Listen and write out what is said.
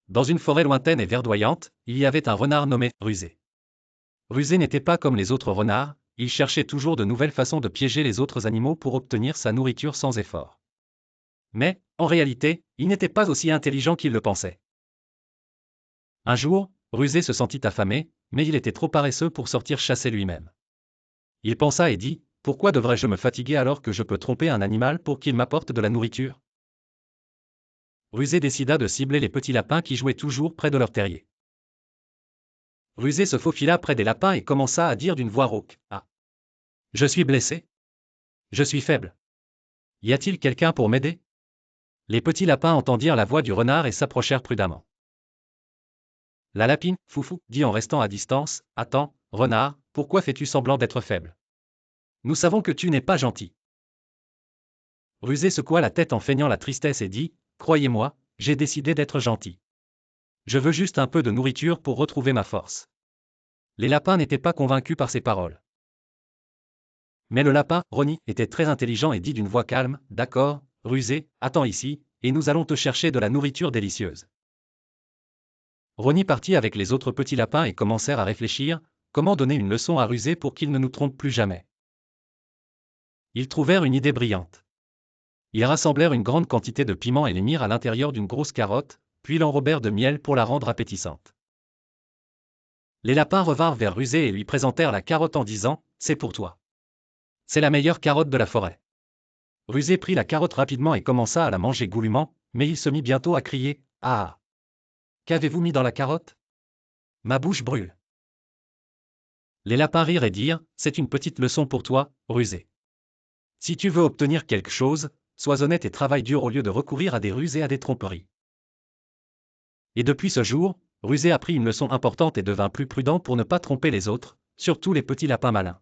Dans une forêt lointaine et verdoyante, il y avait un renard nommé Rusé. Rusé n'était pas comme les autres renards, il cherchait toujours de nouvelles façons de piéger les autres animaux pour obtenir sa nourriture sans effort. Mais, en réalité, il n'était pas aussi intelligent qu'il le pensait. Un jour, Rusé se sentit affamé, mais il était trop paresseux pour sortir chasser lui-même. Il pensa et dit, « Pourquoi devrais-je me fatiguer alors que je peux tromper un animal pour qu'il m'apporte de la nourriture ?» Rusé décida de cibler les petits lapins qui jouaient toujours près de leur terrier. Rusé se faufila près des lapins et commença à dire d'une voix rauque, « Ah! Je suis blessé. Je suis faible. Y a-t-il quelqu'un pour m'aider ?» Les petits lapins entendirent la voix du renard et s'approchèrent prudemment. La lapine, Foufou, dit en restant à distance, « Attends, renard, pourquoi fais-tu semblant d'être faible? Nous savons que tu n'es pas gentil. » Rusé secoua la tête en feignant la tristesse et dit, « Croyez-moi, j'ai décidé d'être gentil. Je veux juste un peu de nourriture pour retrouver ma force. » Les lapins n'étaient pas convaincus par ces paroles. Mais le lapin, Roni, était très intelligent et dit d'une voix calme, « D'accord, Rusé, attends ici, et nous allons te chercher de la nourriture délicieuse. » Roni partit avec les autres petits lapins et commencèrent à réfléchir, comment donner une leçon à Rusé pour qu'il ne nous trompe plus jamais. Ils trouvèrent une idée brillante. Ils rassemblèrent une grande quantité de piments et les mirent à l'intérieur d'une grosse carotte, puis l'enrobèrent de miel pour la rendre appétissante. Les lapins revinrent vers Rusé et lui présentèrent la carotte en disant, « C'est pour toi. C'est la meilleure carotte de la forêt. » Rusé prit la carotte rapidement et commença à la manger goulûment, mais il se mit bientôt à crier, « Ah! Qu'avez-vous mis dans la carotte? Ma bouche brûle. » Les lapins rirent et dirent, « C'est une petite leçon pour toi, Rusé. Si tu veux obtenir quelque chose, sois honnête et travaille dur au lieu de recourir à des ruses et à des tromperies. » Et depuis ce jour, Rusé apprit une leçon importante et devint plus prudent pour ne pas tromper les autres, surtout les petits lapins malins.